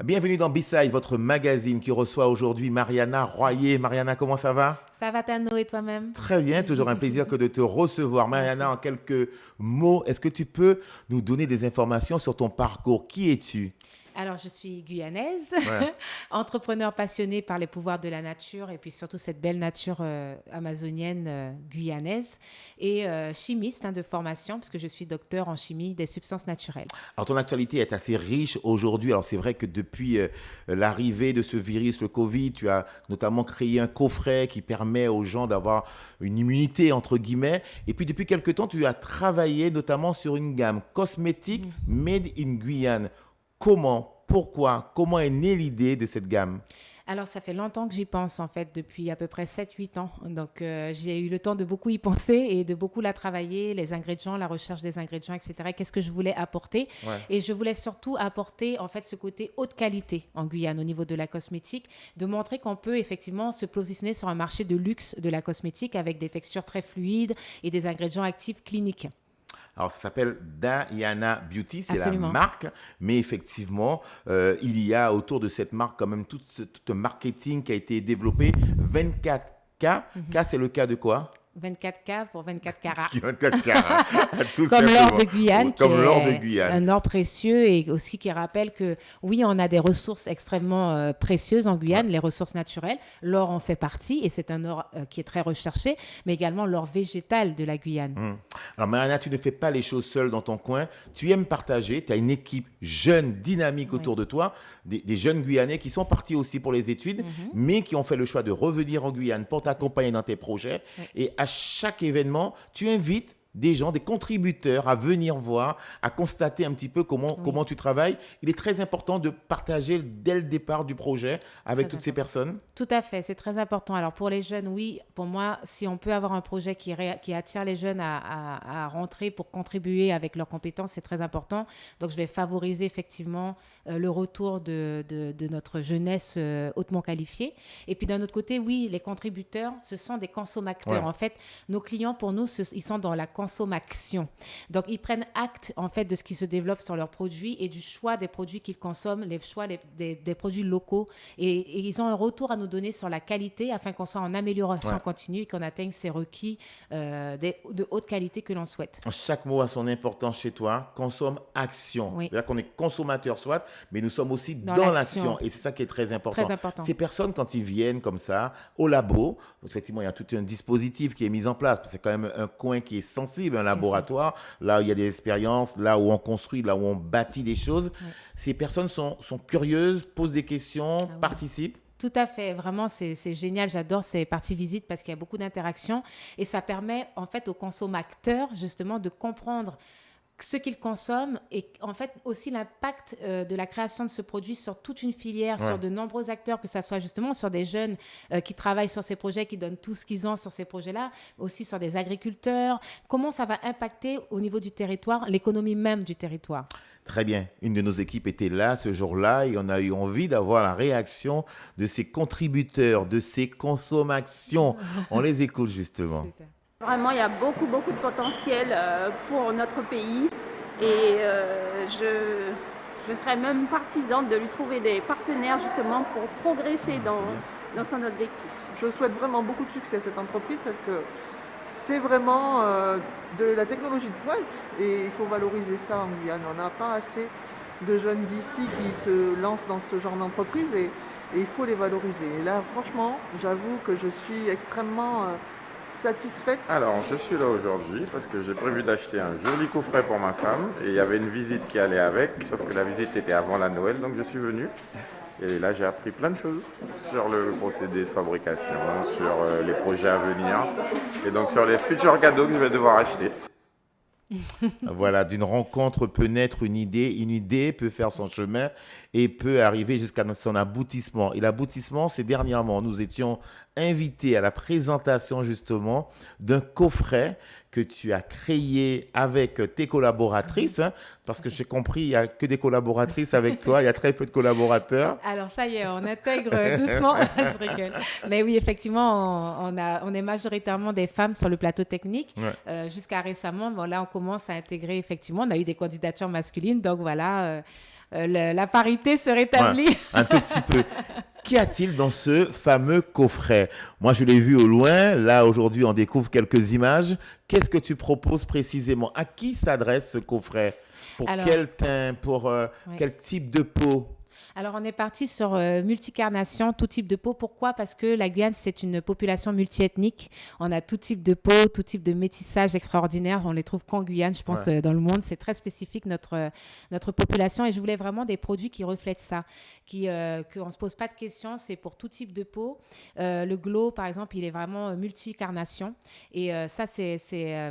Bienvenue dans B-Side, votre magazine qui reçoit aujourd'hui Mariana Royer. Mariana, comment ça va? Ça va, Tano, et toi-même? Très bien, toujours un plaisir que de te recevoir. Mariana, Merci. en quelques mots, est-ce que tu peux nous donner des informations sur ton parcours? Qui es-tu? Alors, je suis guyanaise, Ouais. entrepreneur passionnée par les pouvoirs de la nature et puis surtout cette belle nature amazonienne guyanaise et chimiste de formation puisque je suis docteur en chimie des substances naturelles. Alors, ton actualité est assez riche aujourd'hui. Alors, c'est vrai que depuis l'arrivée de ce virus, le Covid, tu as notamment créé un coffret qui permet aux gens d'avoir une immunité, entre guillemets. Et puis, depuis quelque temps, tu as travaillé notamment sur une gamme cosmétique made in Guyane. Comment, pourquoi, comment est née l'idée de cette gamme? Alors, ça fait longtemps que j'y pense, en fait, depuis à peu près 7 8 ans. Donc, j'ai eu le temps de beaucoup y penser et de beaucoup la travailler, les ingrédients, la recherche des ingrédients, etc. Qu'est-ce que je voulais apporter? Ouais. Et je voulais surtout apporter, en fait, ce côté haute qualité en Guyane au niveau de la cosmétique, de montrer qu'on peut effectivement se positionner sur un marché de luxe de la cosmétique avec des textures très fluides et des ingrédients actifs cliniques. Alors, ça s'appelle Diana Beauty, c'est la Absolument. marque, mais effectivement, il y a autour de cette marque quand même tout un marketing qui a été développé. 24K, K, c'est le cas de quoi? 24K pour 24 carats. 24 carats, tout Comme l'or simplement. de Guyane, qui Comme l'or de est Guyane. un or précieux et aussi qui rappelle que oui, on a des ressources extrêmement précieuses en Ouais. Guyane, les ressources naturelles. L'or en fait partie et c'est un or qui est très recherché, mais également l'or végétal de la Guyane. Alors, Mariana, tu ne fais pas les choses seule dans ton coin. Tu aimes partager. Tu as une équipe jeune, dynamique Oui. autour de toi, des jeunes Guyanais qui sont partis aussi pour les études, mais qui ont fait le choix de revenir en Guyane pour t'accompagner dans tes projets. Oui. Et à chaque événement, tu invites des gens, des contributeurs à venir voir, à constater un petit peu Oui. comment tu travailles. Il est très important de partager dès le départ du projet avec Très toutes ces important. personnes. Tout à fait, c'est très important. Alors pour les jeunes, oui, pour moi, si on peut avoir un projet qui attire les jeunes à rentrer pour contribuer avec leurs compétences, c'est très important. Donc je vais favoriser effectivement le retour de notre jeunesse hautement qualifiée. Et puis d'un autre côté, oui, les contributeurs, ce sont des consommateurs. Ouais. En fait, nos clients, pour nous, ils sont dans la consommation. Donc ils prennent acte en fait de ce qui se développe sur leurs produits et du choix des produits qu'ils consomment, les choix des produits locaux. Et ils ont un retour à nous donner sur la qualité afin qu'on soit en amélioration Ouais. continue et qu'on atteigne ces requis de haute qualité que l'on souhaite. Chaque mot a son importance chez toi. Consomme action. Oui. C'est-à-dire qu'on est consommateur, soit, mais nous sommes aussi Dans dans l'action. l'action. Et c'est ça qui est très important. Très important. Ces personnes, quand ils viennent comme ça au labo, effectivement, il y a tout un dispositif qui est mis en place. C'est quand même un coin qui est sensible, un Bien sûr. laboratoire, là où il y a des expériences, là où on construit, là où on bâtit des choses. Oui. Ces personnes sont curieuses, posent des questions, oui. participent. Tout à fait, vraiment, c'est génial. J'adore ces parties visites parce qu'il y a beaucoup d'interactions et ça permet en fait aux consommateurs justement de comprendre ce qu'ils consomment et en fait aussi l'impact de la création de ce produit sur toute une filière, Ouais. sur de nombreux acteurs, que ce soit justement sur des jeunes qui travaillent sur ces projets, qui donnent tout ce qu'ils ont sur ces projets-là, aussi sur des agriculteurs. Comment ça va impacter au niveau du territoire, l'économie même du territoire? Très bien. Une de nos équipes était là ce jour-là et on a eu envie d'avoir la réaction de ces contributeurs, de ces consommations. On les écoute justement. Super. Vraiment, il y a beaucoup, beaucoup de potentiel pour notre pays et je serais même partisane de lui trouver des partenaires justement pour progresser dans son objectif. Je souhaite vraiment beaucoup de succès à cette entreprise parce que c'est vraiment de la technologie de pointe et il faut valoriser ça en Guyane. On n'a pas assez de jeunes d'ici qui se lancent dans ce genre d'entreprise et il faut les valoriser. Et là, franchement, j'avoue que je suis extrêmement satisfaite. Alors, je suis là aujourd'hui parce que j'ai prévu d'acheter un joli coffret pour ma femme et il y avait une visite qui allait avec, sauf que la visite était avant la Noël, donc je suis venu. Et là, j'ai appris plein de choses sur le procédé de fabrication, sur les projets à venir et donc sur les futurs cadeaux que je vais devoir acheter. Voilà, d'une rencontre peut naître une idée peut faire son chemin et peut arriver jusqu'à son aboutissement. Et l'aboutissement, c'est dernièrement, nous étions invités à la présentation justement d'un coffret que tu as créé avec tes collaboratrices, hein, parce que j'ai compris, il n'y a que des collaboratrices avec toi, il y a très peu de collaborateurs. Alors ça y est, on intègre doucement, je rigole. Mais oui, effectivement, on est majoritairement des femmes sur le plateau technique. Ouais. Jusqu'à récemment, bon, là, on commence à intégrer, effectivement, on a eu des candidatures masculines, donc voilà, la parité se rétablit. Ouais, un tout petit peu. Qu'y a-t-il dans ce fameux coffret? Moi, je l'ai vu au loin. Là, aujourd'hui, on découvre quelques images. Qu'est-ce que tu proposes précisément? À qui s'adresse ce coffret? Pour Alors, quel teint? Pour oui. quel type de peau? Alors, on est parti sur multicarnation, tout type de peau. Pourquoi? Parce que la Guyane, c'est une population multiethnique. On a tout type de peau, tout type de métissage extraordinaire. On les trouve qu'en Guyane, je pense, Ouais. dans le monde. C'est très spécifique, notre population. Et je voulais vraiment des produits qui reflètent ça, qu'on ne se pose pas de questions. C'est pour tout type de peau. Le glow, par exemple, il est vraiment multicarnation. Et ça,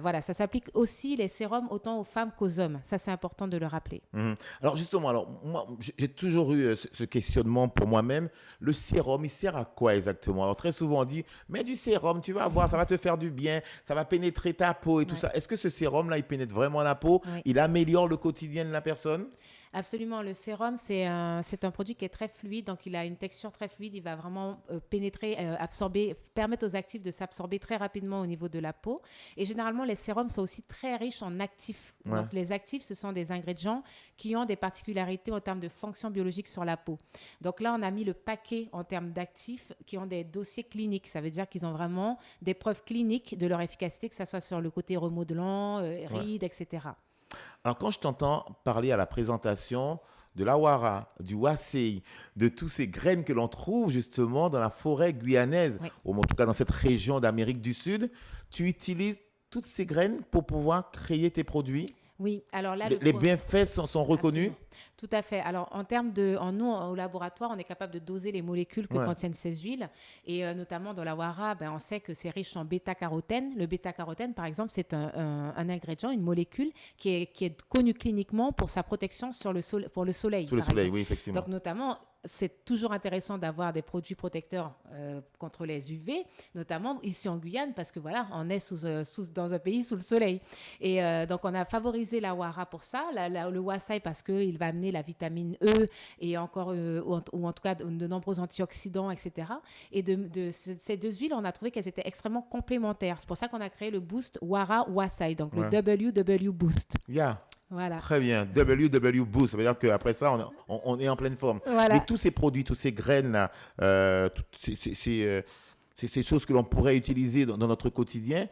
voilà, ça s'applique aussi, les sérums, autant aux femmes qu'aux hommes. Ça, c'est important de le rappeler. Mhm. Alors justement, moi, j'ai toujours eu ce questionnement pour moi-même. Le sérum, il sert à quoi exactement? Alors très souvent on dit, mets du sérum, tu vas voir, ça va te faire du bien, ça va pénétrer ta peau et tout Ouais. ça. Est-ce que ce sérum-là, il pénètre vraiment la peau? Oui. Il améliore le quotidien de la personne? Absolument. Le sérum, c'est un produit qui est très fluide, donc il a une texture très fluide. Il va vraiment pénétrer, absorber, permettre aux actifs de s'absorber très rapidement au niveau de la peau. Et généralement, les sérums sont aussi très riches en actifs. Ouais. Donc, les actifs, ce sont des ingrédients qui ont des particularités en termes de fonction biologique sur la peau. Donc là, on a mis le paquet en termes d'actifs qui ont des dossiers cliniques. Ça veut dire qu'ils ont vraiment des preuves cliniques de leur efficacité, que ce soit sur le côté remodelant, rides, etc. Alors, quand je t'entends parler à la présentation de l'awara, du wasei, de toutes ces graines que l'on trouve justement dans la forêt guyanaise, Oui. ou en tout cas dans cette région d'Amérique du Sud, tu utilises toutes ces graines pour pouvoir créer tes produits? Oui, alors là, Les bienfaits sont reconnus? Absolument. Tout à fait. Alors, nous, au laboratoire, on est capable de doser les molécules que Ouais. contiennent ces huiles. Et notamment dans la wara, on sait que c'est riche en bêta-carotène. Le bêta-carotène, par exemple, c'est un ingrédient, une molécule qui est connue cliniquement pour sa protection pour le soleil. Sous le par soleil, exemple. oui, effectivement. Donc, notamment, c'est toujours intéressant d'avoir des produits protecteurs contre les UV, notamment ici en Guyane, parce que voilà, on est dans un pays sous le soleil. Et donc, on a favorisé la wara pour ça, le wasai parce qu'il va amener la vitamine E et encore, ou en tout cas de nombreux antioxydants, etc. Et ces deux huiles, on a trouvé qu'elles étaient extrêmement complémentaires. C'est pour ça qu'on a créé le Boost Wara Wasai, donc Ouais. le WW Boost. Yeah. Voilà. Très bien. WW Boost, ça veut dire qu'après ça, on est en pleine forme. Voilà. Mais tous ces produits, toutes ces graines-là, toutes ces choses que l'on pourrait utiliser dans notre quotidien,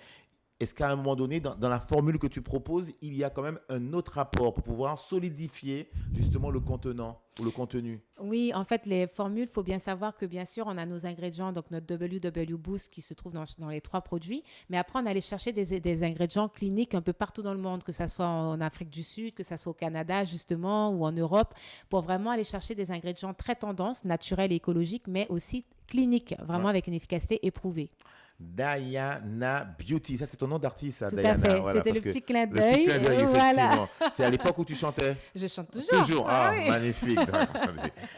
est-ce qu'à un moment donné, dans la formule que tu proposes, il y a quand même un autre apport pour pouvoir solidifier justement le contenant ou le contenu? Oui, en fait, les formules, il faut bien savoir que, bien sûr, on a nos ingrédients, donc notre WW Boost qui se trouve dans les 3 produits. Mais après, on allait chercher des ingrédients cliniques un peu partout dans le monde, que ce soit en Afrique du Sud, que ce soit au Canada, justement, ou en Europe, pour vraiment aller chercher des ingrédients très tendances, naturels et écologiques, mais aussi cliniques, vraiment avec une efficacité éprouvée. Diana Beauty, ça c'est ton nom d'artiste, ça, Tout Diana. à fait. Voilà, C'était le parce petit que clin le petit d'œil. clin d'œil, Voilà. effectivement. C'est à l'époque où tu chantais? Je chante toujours. Toujours. Ah Ah, oui. magnifique.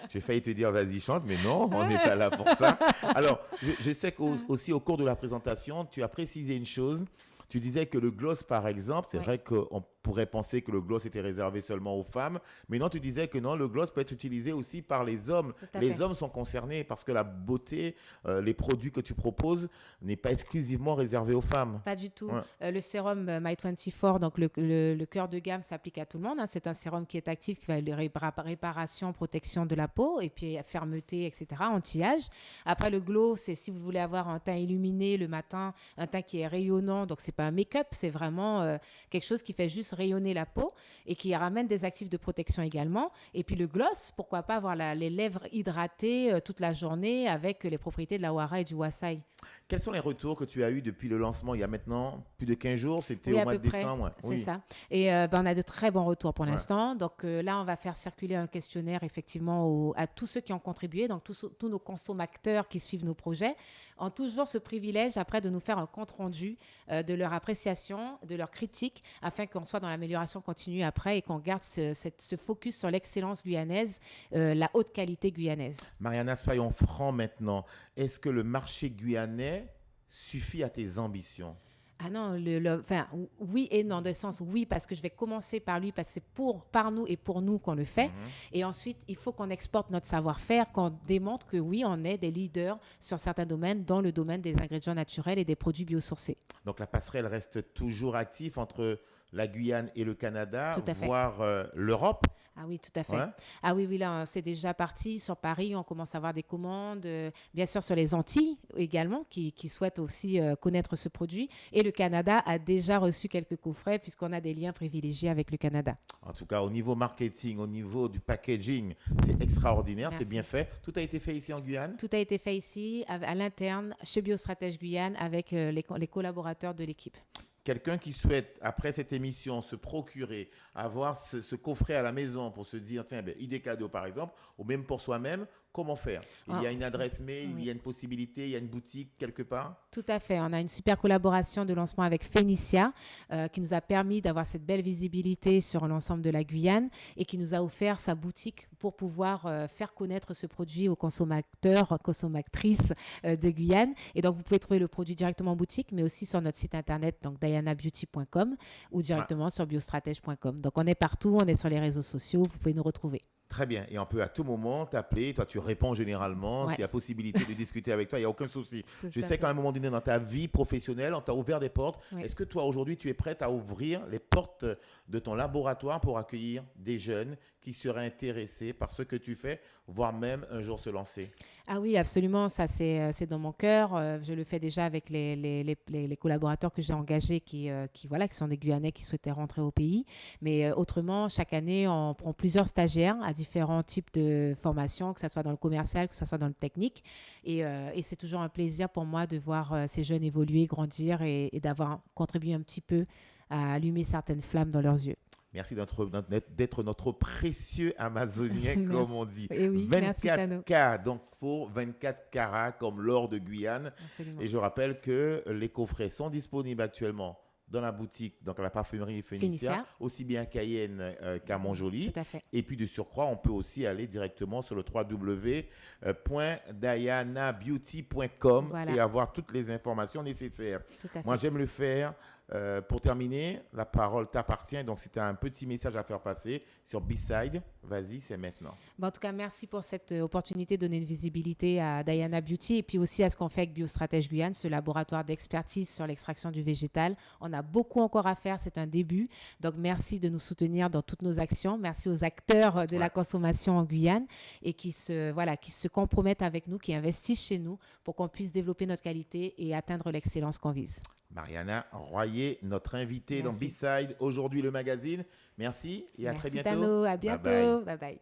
J'ai failli te dire, vas-y, chante, mais non, on n'est pas là pour ça. Alors, je sais qu'aussi au cours de la présentation, tu as précisé une chose. Tu disais que le gloss, par exemple, c'est Oui. vrai qu'on pourrait penser que le gloss était réservé seulement aux femmes, mais non, tu disais que non, le gloss peut être utilisé aussi par les hommes. Tout à Les fait. hommes sont concernés parce que la beauté, les produits que tu proposes n'est pas exclusivement réservé aux femmes. Pas du tout. Ouais. Le sérum My24, donc le cœur de gamme s'applique à tout le monde, hein. C'est un sérum qui est actif, qui va aller réparation, protection de la peau, et puis fermeté, etc., anti-âge. Après, le glow, c'est si vous voulez avoir un teint illuminé le matin, un teint qui est rayonnant, donc c'est pas un make-up, c'est vraiment quelque chose qui fait juste rayonner la peau et qui ramène des actifs de protection également. Et puis le gloss, pourquoi pas avoir les lèvres hydratées toute la journée avec les propriétés de la wara et du wasai. Quels sont les retours que tu as eus depuis le lancement il y a maintenant plus de 15 jours? C'était Oui, au à mois peu de près. décembre. C'est Oui. ça. Et on a de très bons retours pour Ouais. l'instant. Donc là, on va faire circuler un questionnaire effectivement à tous ceux qui ont contribué, donc tous nos consommateurs qui suivent nos projets, ont toujours ce privilège après de nous faire un compte rendu de leur appréciation, de leur critique, afin qu'on soit dans l'amélioration continue après et qu'on garde ce focus sur l'excellence guyanaise, la haute qualité guyanaise. Mariana, soyons francs maintenant. Est-ce que le marché guyanais suffit à tes ambitions? Ah non, enfin, oui et non, dans le sens oui, parce que je vais commencer par lui, parce que c'est par nous et pour nous qu'on le fait. Et ensuite, il faut qu'on exporte notre savoir-faire, qu'on démontre que oui, on est des leaders sur certains domaines, dans le domaine des ingrédients naturels et des produits biosourcés. Donc la passerelle reste toujours active entre la Guyane et le Canada, Tout à fait. voire l'Europe. Ah oui, tout à fait. Ouais. Ah oui, oui, là, c'est déjà parti. Sur Paris, on commence à avoir des commandes. Bien sûr, sur les Antilles également, qui souhaitent aussi connaître ce produit. Et le Canada a déjà reçu quelques coffrets, puisqu'on a des liens privilégiés avec le Canada. En tout cas, au niveau marketing, au niveau du packaging, c'est extraordinaire, c'est Merci. bien fait. Tout a été fait ici en Guyane. Tout a été fait ici, à l'interne, chez Biostratège Guyane, avec les collaborateurs de l'équipe. Quelqu'un qui souhaite, après cette émission, se procurer, avoir ce coffret à la maison pour se dire, tiens, ben, idée cadeau par exemple, ou même pour soi-même, comment faire? Il y a une adresse mail, oui. il y a une possibilité, il y a une boutique quelque part? Tout à fait. On a une super collaboration de lancement avec Phénicia qui nous a permis d'avoir cette belle visibilité sur l'ensemble de la Guyane et qui nous a offert sa boutique pour pouvoir faire connaître ce produit aux consommateurs, consommatrices de Guyane. Et donc, vous pouvez trouver le produit directement en boutique, mais aussi sur notre site internet, donc dianabeauty.com ou directement sur biostratège.com. Donc, on est partout, on est sur les réseaux sociaux, vous pouvez nous retrouver. Très bien. Et on peut à tout moment t'appeler. Toi, tu réponds généralement. Ouais. S'il y a possibilité de discuter avec toi, il n'y a aucun souci. C'est Je ça. sais qu'à un moment donné dans ta vie professionnelle, on t'a ouvert des portes. Oui. Est-ce que toi, aujourd'hui, tu es prête à ouvrir les portes de ton laboratoire pour accueillir des jeunes qui seraient intéressés par ce que tu fais, voire même un jour se lancer? Ah oui, absolument. Ça, c'est dans mon cœur. Je le fais déjà avec les collaborateurs que j'ai engagés qui sont des Guyanais qui souhaitaient rentrer au pays. Mais autrement, chaque année, on prend plusieurs stagiaires à différents types de formations, que ce soit dans le commercial, que ce soit dans le technique. Et c'est toujours un plaisir pour moi de voir ces jeunes évoluer, grandir et d'avoir contribué un petit peu à allumer certaines flammes dans leurs yeux. Merci d'être notre précieux Amazonien, Merci. comme on dit. Et oui, merci, Tano. 24K, donc pour 24 carats comme l'or de Guyane. Absolument. Et je rappelle que les coffrets sont disponibles actuellement dans la boutique, donc à la parfumerie Phénicia, Phénicia. aussi bien à Cayenne qu'à Montjoly. Tout à fait. Et puis de surcroît, on peut aussi aller directement sur le www.dianabeauty.com Voilà. et avoir toutes les informations nécessaires. Tout à fait. Moi, j'aime le faire. Pour terminer, la parole t'appartient. Donc, si tu as un petit message à faire passer sur B-Side, vas-y, c'est maintenant. En tout cas, merci pour cette opportunité de donner une visibilité à Diana Beauty et puis aussi à ce qu'on fait avec Biostratège Guyane, ce laboratoire d'expertise sur l'extraction du végétal. On a beaucoup encore à faire, c'est un début. Donc, merci de nous soutenir dans toutes nos actions. Merci aux acteurs de la consommation en Guyane et qui se compromettent avec nous, qui investissent chez nous pour qu'on puisse développer notre qualité et atteindre l'excellence qu'on vise. Mariana Royer, notre invitée dans Merci. B-Side, aujourd'hui le magazine. Merci et à très Merci bientôt. Tano, à bientôt. Bye bye. Bye bye.